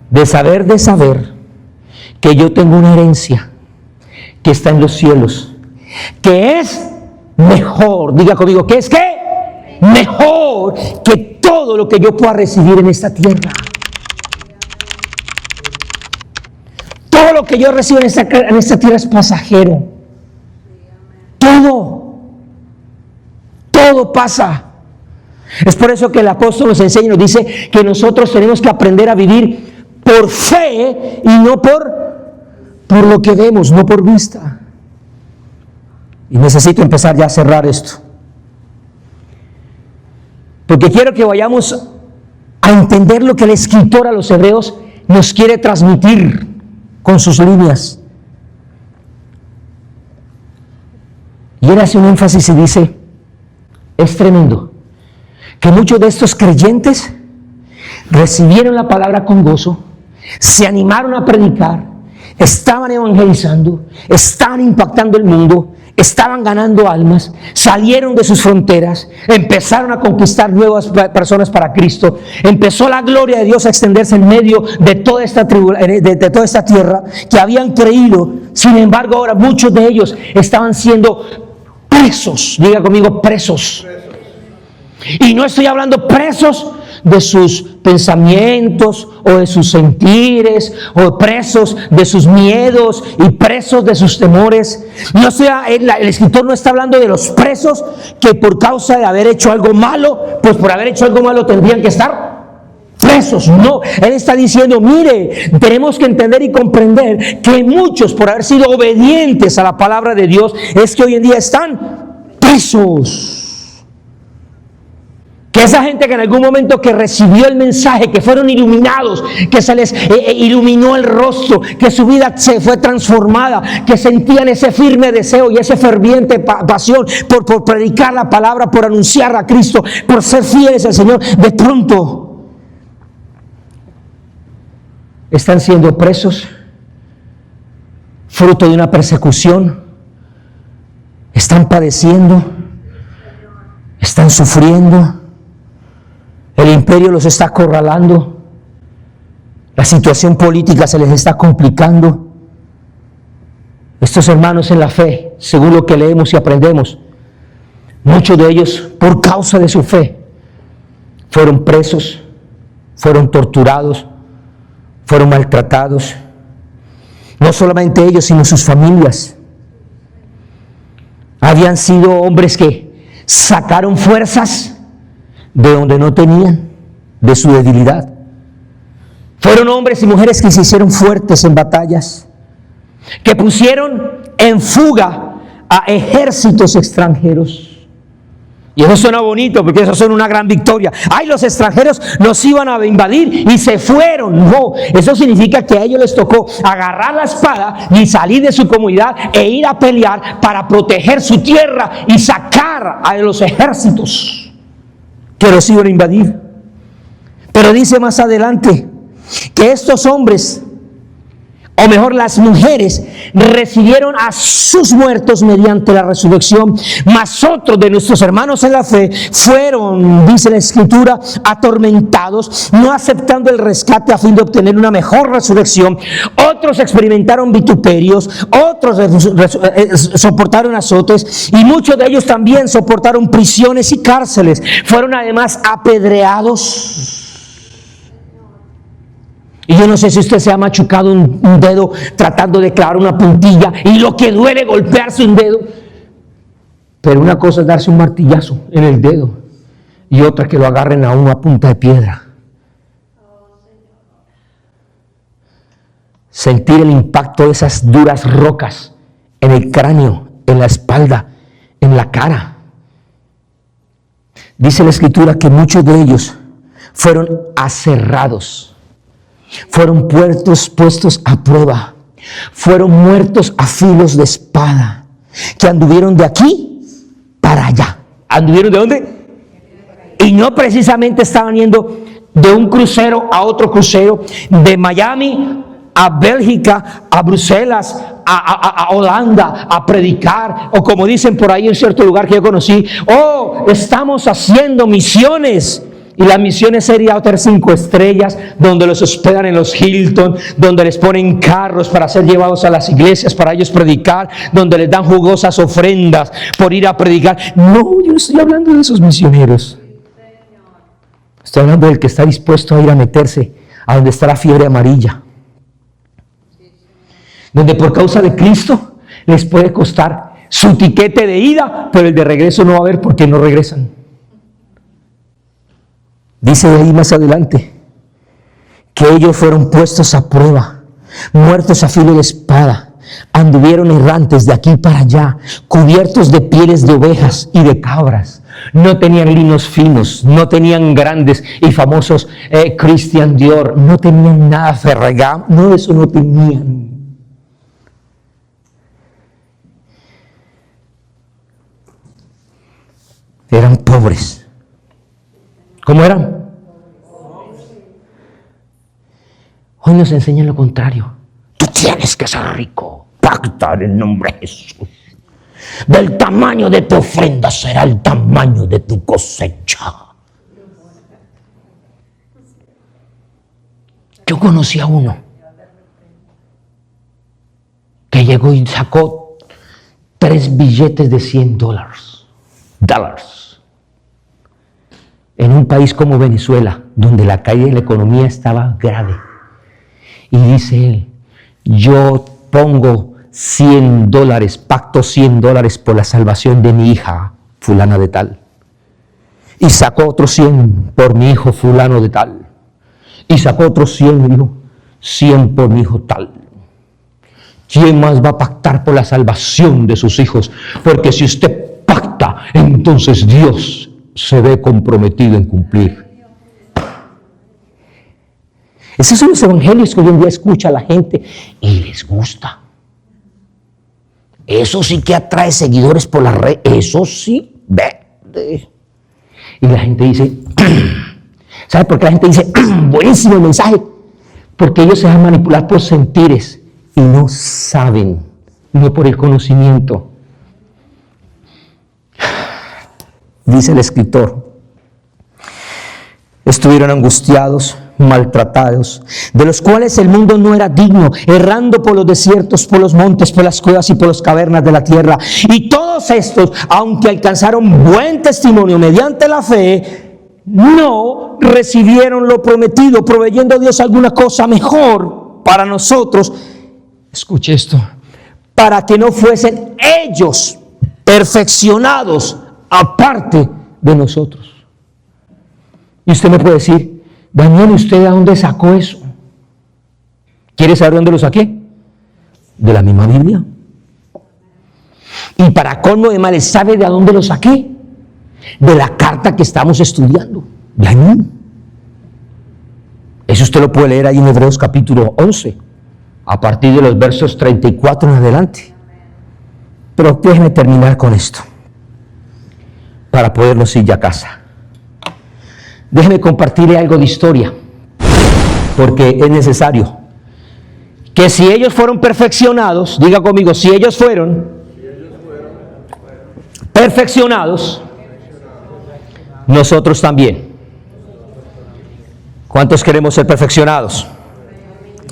[SPEAKER 4] De saber que yo tengo una herencia que está en los cielos, que es mejor. Diga conmigo: ¿qué es qué? Mejor que todo lo que yo pueda recibir en esta tierra. Todo lo que yo recibo en esta tierra es pasajero. Todo pasa. Es por eso que el apóstol nos enseña y nos dice que nosotros tenemos que aprender a vivir por fe y no por lo que vemos, no por vista. Y necesito empezar ya a cerrar esto, porque quiero que vayamos a entender lo que el escritor a los hebreos nos quiere transmitir con sus líneas. Y él hace un énfasis y dice: es tremendo que muchos de estos creyentes recibieron la palabra con gozo, se animaron a predicar, estaban evangelizando, estaban impactando el mundo, estaban ganando almas, salieron de sus fronteras, empezaron a conquistar nuevas personas para Cristo, empezó la gloria de Dios a extenderse en medio de toda esta de toda esta tierra, que habían creído. Sin embargo, ahora muchos de ellos estaban siendo presos. Diga conmigo: presos. Y no estoy hablando presos de sus pensamientos o de sus sentires, o presos de sus miedos y presos de sus temores. El escritor no está hablando de los presos que por causa de haber hecho algo malo, pues por haber hecho algo malo tendrían que estar presos. No, él está diciendo: mire, tenemos que entender y comprender que muchos, por haber sido obedientes a la palabra de Dios, es que hoy en día están presos. Que esa gente que en algún momento que recibió el mensaje, que fueron iluminados, que se les iluminó el rostro, que su vida se fue transformada, que sentían ese firme deseo y ese ferviente pasión por predicar la palabra, por anunciar a Cristo, por ser fieles al Señor, de pronto están siendo presos, fruto de una persecución, están padeciendo, están sufriendo. El imperio los está acorralando, la situación política se les está complicando. Estos hermanos en la fe, según lo que leemos y aprendemos, muchos de ellos, por causa de su fe, fueron presos, fueron torturados, fueron maltratados. No solamente ellos, sino sus familias. Habían sido hombres que sacaron fuerzas de donde no tenían, de su debilidad. Fueron hombres y mujeres que se hicieron fuertes en batallas, que pusieron en fuga a ejércitos extranjeros. Y eso suena bonito porque eso suena una gran victoria. Ay, los extranjeros nos iban a invadir y se fueron. No, eso significa que a ellos les tocó agarrar la espada y salir de su comunidad e ir a pelear para proteger su tierra y sacar a los ejércitos que los iban a invadir. Pero dice más adelante que estos hombres, o mejor las mujeres, recibieron a sus muertos mediante la resurrección, mas otros de nuestros hermanos en la fe fueron, dice la Escritura, atormentados, no aceptando el rescate a fin de obtener una mejor resurrección. Otros experimentaron vituperios, otros soportaron azotes, y muchos de ellos también soportaron prisiones y cárceles. Fueron además apedreados. Y yo no sé si usted se ha machucado un dedo tratando de clavar una puntilla y lo que duele golpearse un dedo. Pero una cosa es darse un martillazo en el dedo y otra que lo agarren a una punta de piedra. Sentir el impacto de esas duras rocas en el cráneo, en la espalda, en la cara. Dice la Escritura que muchos de ellos fueron aserrados. Fueron puestos a prueba, fueron muertos a filos de espada, que anduvieron de aquí para allá. ¿Anduvieron de dónde? Y no precisamente estaban yendo de un crucero a otro crucero, de Miami a Bélgica, a Bruselas, a Holanda, a predicar, o como dicen por ahí en cierto lugar que yo conocí, oh, estamos haciendo misiones. Y las misiones sería Hotel 5 estrellas, donde los hospedan en los Hilton, donde les ponen carros para ser llevados a las iglesias para ellos predicar, donde les dan jugosas ofrendas por ir a predicar. No, yo no estoy hablando de esos misioneros. Estoy hablando del que está dispuesto a ir a meterse a donde está la fiebre amarilla. Donde por causa de Cristo les puede costar su tiquete de ida, pero el de regreso no va a haber porque no regresan. Dice de ahí más adelante que ellos fueron puestos a prueba, muertos a filo de espada, anduvieron errantes de aquí para allá, cubiertos de pieles de ovejas y de cabras. No tenían linos finos, no tenían grandes y famosos Christian Dior, no tenían nada Ferragamo, no, eso no tenían. Eran pobres. ¿Cómo eran? Hoy nos enseñan lo contrario. Tú tienes que ser rico. Pacta en el nombre de Jesús. Del tamaño de tu ofrenda será el tamaño de tu cosecha. Yo conocí a uno que llegó y sacó 3 billetes de $100. En un país como Venezuela, donde la caída de la economía estaba grave. Y dice él, yo pongo $100, pacto $100 por la salvación de mi hija, fulana de tal. Y sacó otros 100 por mi hijo, fulano de tal. Y sacó otros 100 y dijo, 100 por mi hijo tal. ¿Quién más va a pactar por la salvación de sus hijos? Porque si usted pacta, entonces Dios se ve comprometido en cumplir. Esos son los evangelios que hoy en día escucha la gente y les gusta. Eso sí que atrae seguidores por la red. Eso sí. Y la gente dice, ¿sabe por qué la gente dice, buenísimo el mensaje? Porque ellos se dejan manipular por sentires y no saben, no por el conocimiento. Dice el escritor, estuvieron angustiados, maltratados, de los cuales el mundo no era digno, errando por los desiertos, por los montes, por las cuevas y por las cavernas de la tierra. Y todos estos, aunque alcanzaron buen testimonio mediante la fe, no recibieron lo prometido, proveyendo a Dios alguna cosa mejor para nosotros. Escuche esto, para que no fuesen ellos perfeccionados aparte de nosotros. Y usted me puede decir, Daniel, ¿usted de dónde sacó eso? ¿Quiere saber dónde lo saqué? De la misma Biblia. Y para colmo de males, ¿sabe de dónde lo saqué? De la carta que estamos estudiando, de ahí. Eso usted lo puede leer ahí en Hebreos capítulo 11, a partir de los versos 34 en adelante. Pero déjeme terminar con esto, para podernos ir ya a casa. Déjeme compartirle algo de historia, porque es necesario que si ellos fueron perfeccionados, diga conmigo, si ellos fueron perfeccionados, nosotros también. ¿Cuántos queremos ser perfeccionados?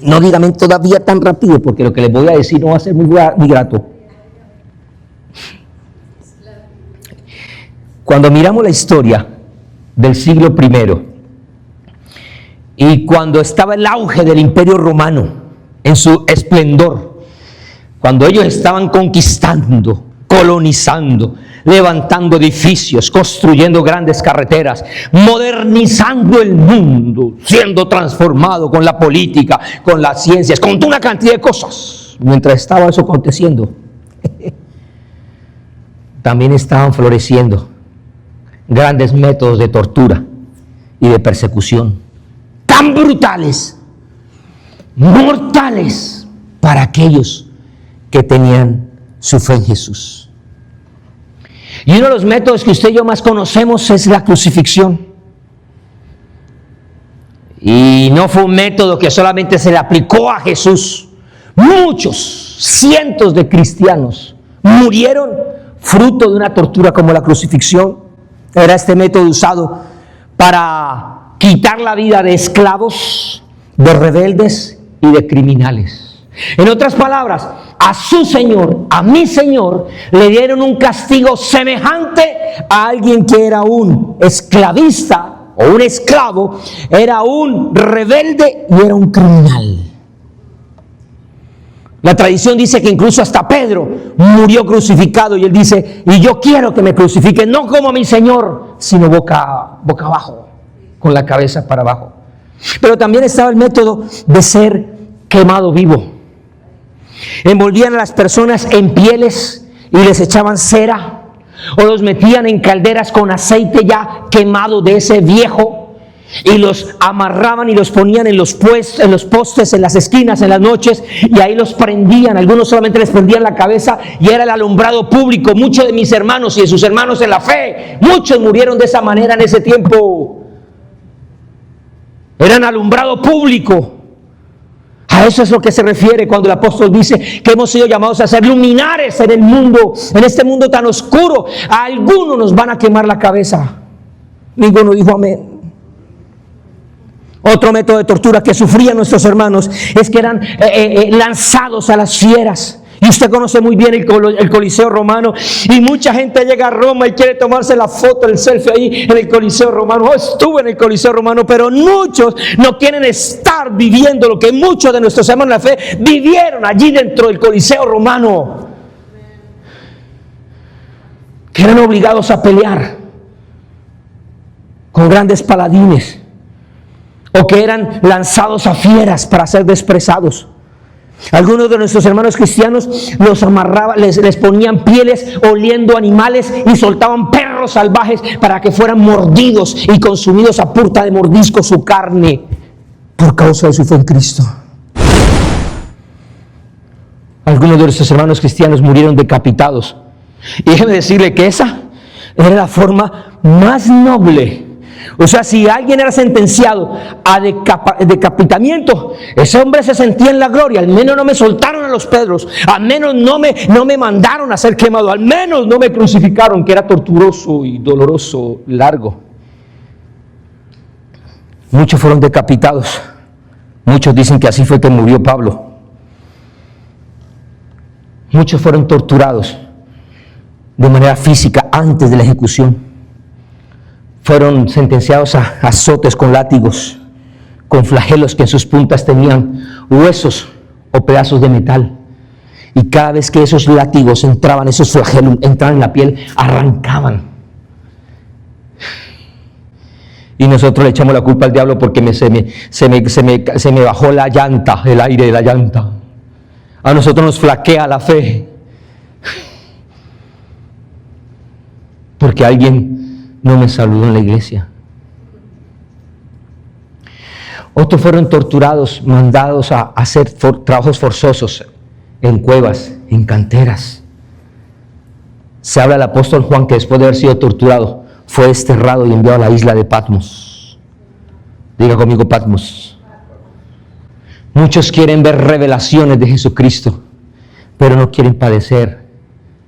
[SPEAKER 4] No díganme todavía tan rápido, porque lo que les voy a decir no va a ser muy grato. Cuando miramos la historia del siglo I y cuando estaba el auge del Imperio Romano en su esplendor, cuando ellos estaban conquistando, colonizando, levantando edificios, construyendo grandes carreteras, modernizando el mundo, siendo transformado con la política, con las ciencias, con una cantidad de cosas. Mientras estaba eso aconteciendo, también estaban floreciendo grandes métodos de tortura y de persecución, tan brutales, mortales para aquellos que tenían su fe en Jesús. Y uno de los métodos que usted y yo más conocemos es la crucifixión. Y no fue un método que solamente se le aplicó a Jesús. Muchos, cientos de cristianos murieron fruto de una tortura como la crucifixión. Era este método usado para quitar la vida de esclavos, de rebeldes y de criminales. En otras palabras, a su Señor, a mi Señor, le dieron un castigo semejante a alguien que era un esclavista o un esclavo, era un rebelde y era un criminal. La tradición dice que incluso hasta Pedro murió crucificado y él dice, y yo quiero que me crucifiquen, no como mi Señor, sino boca abajo, con la cabeza para abajo. Pero también estaba el método de ser quemado vivo. Envolvían a las personas en pieles y les echaban cera, o los metían en calderas con aceite ya quemado de ese viejo, y los amarraban y los ponían en los postes, en las esquinas, en las noches, y ahí los prendían. Algunos solamente les prendían la cabeza y era el alumbrado público. Muchos de mis hermanos y de sus hermanos en la fe, muchos murieron de esa manera en ese tiempo. Eran alumbrado público. A eso es lo que se refiere cuando el apóstol dice que hemos sido llamados a ser luminares en el mundo, en este mundo tan oscuro. A algunos nos van a quemar la cabeza. Ninguno dijo amén. Otro método de tortura que sufrían nuestros hermanos es que eran lanzados a las fieras. Y usted conoce muy bien el Coliseo Romano, y mucha gente llega a Roma y quiere tomarse la foto, el selfie ahí en el Coliseo Romano. Oh, estuve en el Coliseo Romano, pero muchos no quieren estar viviendo lo que muchos de nuestros hermanos de la fe vivieron allí dentro del Coliseo Romano, que eran obligados a pelear con grandes paladines, o que eran lanzados a fieras para ser desprezados. Algunos de nuestros hermanos cristianos los amarraban, les ponían pieles oliendo animales y soltaban perros salvajes para que fueran mordidos y consumidos a punta de mordisco su carne por causa de su fe en Cristo. Algunos de nuestros hermanos cristianos murieron decapitados. Y déjeme decirle que esa era la forma más noble. O sea, si alguien era sentenciado a decapitamiento, ese hombre se sentía en la gloria. Al menos no me soltaron a los Pedros, al menos no me mandaron a ser quemado, al menos no me crucificaron, que era torturoso y doloroso, largo. Muchos fueron decapitados. Muchos dicen que así fue que murió Pablo. Muchos fueron torturados de manera física antes de la ejecución. Fueron sentenciados a azotes con látigos, con flagelos que en sus puntas tenían huesos o pedazos de metal. Y cada vez que esos látigos entraban, esos flagelos entraban en la piel, arrancaban. Y nosotros le echamos la culpa al diablo porque se me bajó la llanta, el aire de la llanta. A nosotros nos flaquea la fe. Porque alguien no me saludó en la iglesia. Otros fueron torturados, mandados a hacer trabajos forzosos en cuevas, en canteras. Se habla del apóstol Juan que después de haber sido torturado, fue desterrado y enviado a la isla de Patmos. Diga conmigo, Patmos. Muchos quieren ver revelaciones de Jesucristo, pero no quieren padecer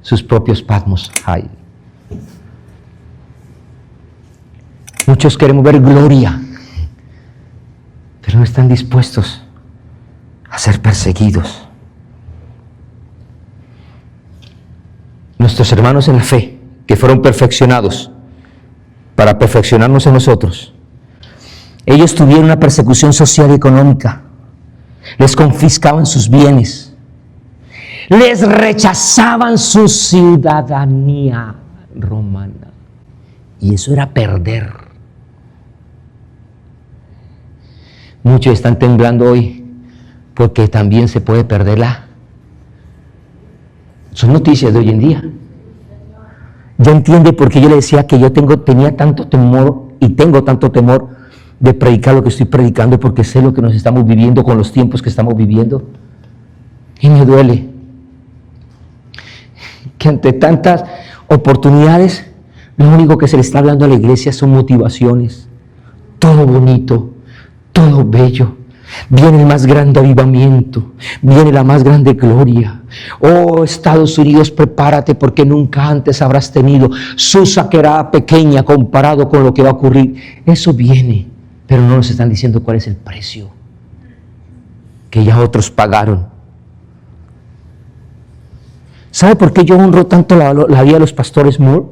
[SPEAKER 4] sus propios Patmos. Ay. Muchos queremos ver gloria, pero no están dispuestos a ser perseguidos. Nuestros hermanos en la fe, que fueron perfeccionados para perfeccionarnos en nosotros, ellos tuvieron una persecución social y económica. Les confiscaban sus bienes, les rechazaban su ciudadanía romana, y eso era perder. Muchos están temblando hoy porque también se puede perderla. Son noticias de hoy en día. Ya entiende por qué yo le decía que yo tenía tanto temor y tengo tanto temor de predicar lo que estoy predicando, porque sé lo que nos estamos viviendo con los tiempos que estamos viviendo. Y me duele que ante tantas oportunidades, lo único que se le está hablando a la iglesia son motivaciones. Todo bonito, todo bello. Viene el más grande avivamiento, viene la más grande gloria. Oh, Estados Unidos, prepárate, porque nunca antes habrás tenido. Susa será pequeña comparado con lo que va a ocurrir. Eso viene, pero no nos están diciendo cuál es el precio que ya otros pagaron. ¿Sabe por qué yo honro tanto la vida de los pastores Moore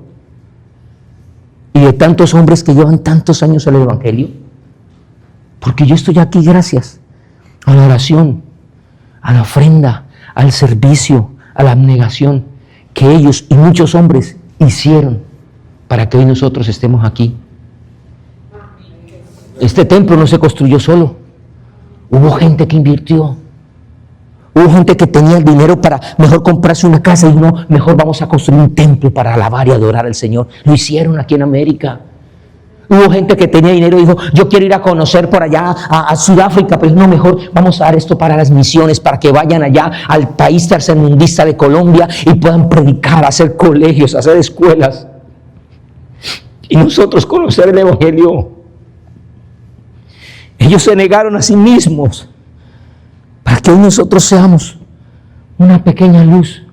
[SPEAKER 4] y de tantos hombres que llevan tantos años en el Evangelio? Porque yo estoy aquí gracias a la oración, a la ofrenda, al servicio, a la abnegación que ellos y muchos hombres hicieron para que hoy nosotros estemos aquí. Este templo no se construyó solo. Hubo gente que invirtió. Hubo gente que tenía el dinero para mejor comprarse una casa y no, mejor vamos a construir un templo para alabar y adorar al Señor. Lo hicieron aquí en América. Hubo gente que tenía dinero y dijo, yo quiero ir a conocer por allá a Sudáfrica, pero no, mejor vamos a dar esto para las misiones, para que vayan allá al país tercermundista de Colombia y puedan predicar, hacer colegios, hacer escuelas. Y nosotros conocer el Evangelio. Ellos se negaron a sí mismos para que hoy nosotros seamos una pequeña luz.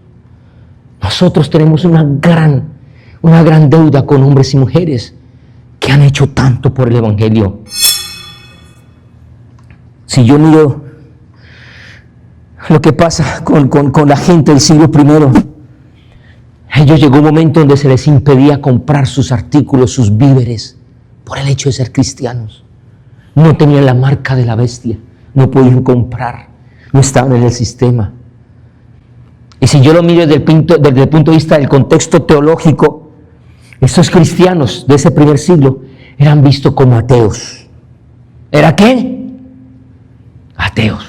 [SPEAKER 4] Nosotros tenemos una gran deuda con hombres y mujeres que han hecho tanto por el Evangelio. Si yo miro lo que pasa con la gente del siglo I, a ellos llegó un momento donde se les impedía comprar sus artículos, sus víveres, por el hecho de ser cristianos. No tenían la marca de la bestia, no podían comprar, no estaban en el sistema. Y si yo lo miro desde el punto de vista del contexto teológico, estos cristianos de ese primer siglo eran vistos como ateos. ¿Era qué? Ateos.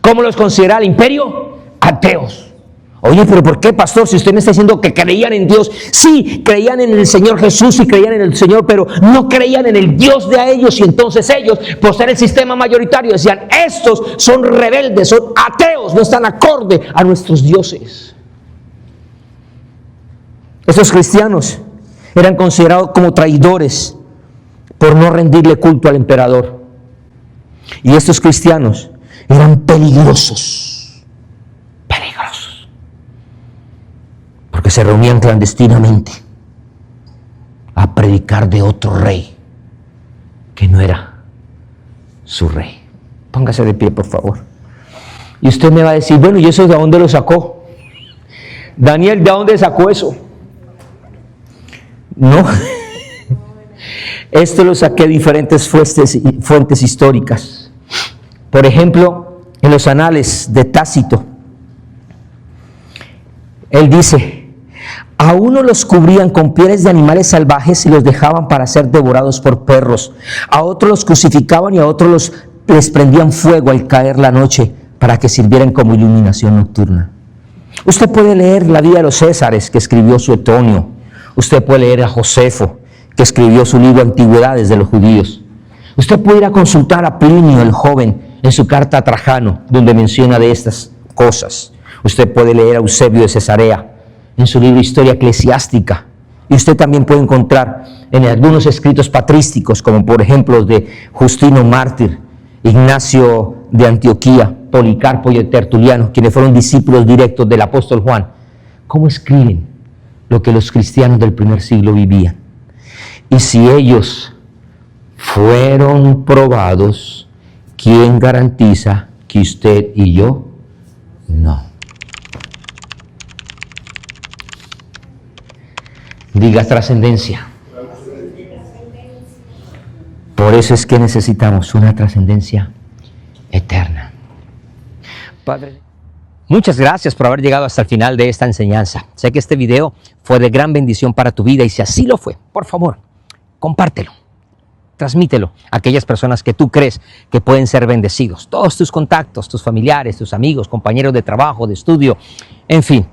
[SPEAKER 4] ¿Cómo los consideraba el imperio? Ateos. Oye, pero ¿por qué, pastor? Si usted me está diciendo que creían en Dios. Sí, creían en el Señor Jesús y creían en el Señor, pero no creían en el Dios de ellos. Y entonces ellos, por ser el sistema mayoritario, decían, estos son rebeldes, son ateos, no están acorde a nuestros dioses. Estos cristianos eran considerados como traidores por no rendirle culto al emperador. Y estos cristianos eran peligrosos. Peligrosos. Porque se reunían clandestinamente a predicar de otro rey que no era su rey. Póngase de pie, por favor. Y usted me va a decir, bueno, ¿y eso de dónde lo sacó? Daniel, ¿de dónde sacó eso? No, esto lo saqué de diferentes fuentes históricas. Por ejemplo, en los anales de Tácito, Él dice, a uno los cubrían con pieles de animales salvajes y los dejaban para ser devorados por perros. A otros los crucificaban y a otros les prendían fuego al caer la noche para que sirvieran como iluminación nocturna. Usted puede leer la vida de los Césares que escribió Suetonio. Usted puede leer a Josefo que escribió su libro Antigüedades de los Judíos. Usted puede ir a consultar a Plinio el joven en su carta a Trajano, donde menciona de estas cosas. Usted puede leer a Eusebio de Cesarea en su libro Historia Eclesiástica. Y usted también puede encontrar en algunos escritos patrísticos, como por ejemplo los de Justino Mártir, Ignacio de Antioquía, Policarpo y Tertuliano, quienes fueron discípulos directos del apóstol Juan, cómo escriben lo que los cristianos del primer siglo vivían. Y si ellos fueron probados, ¿quién garantiza que usted y yo no? Diga trascendencia. Por eso es que necesitamos una trascendencia eterna. Padre, muchas gracias por haber llegado hasta el final de esta enseñanza. Sé que este video fue de gran bendición para tu vida y si así lo fue, por favor, compártelo. Transmítelo a aquellas personas que tú crees que pueden ser bendecidos. Todos tus contactos, tus familiares, tus amigos, compañeros de trabajo, de estudio, en fin.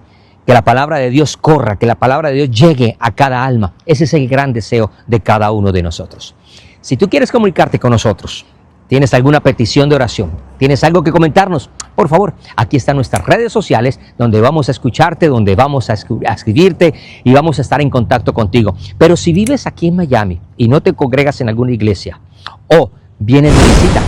[SPEAKER 4] Que la palabra de Dios corra, que la palabra de Dios llegue a cada alma. Ese es el gran deseo de cada uno de nosotros. Si tú quieres comunicarte con nosotros, tienes alguna petición de oración, tienes algo que comentarnos, por favor, aquí están nuestras redes sociales donde vamos a escucharte, donde vamos a escribirte y vamos a estar en contacto contigo. Pero si vives aquí en Miami y no te congregas en alguna iglesia o vienes de visita,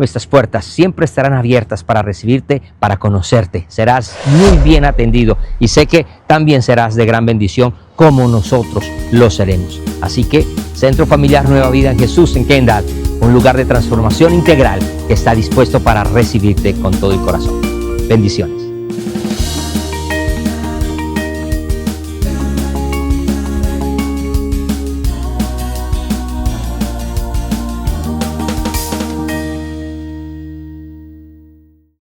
[SPEAKER 4] nuestras puertas siempre estarán abiertas para recibirte, para conocerte. Serás muy bien atendido y sé que también serás de gran bendición como nosotros lo seremos. Así que Centro Familiar Nueva Vida en Jesús en Kendall, un lugar de transformación integral que está dispuesto para recibirte con todo el corazón. Bendiciones.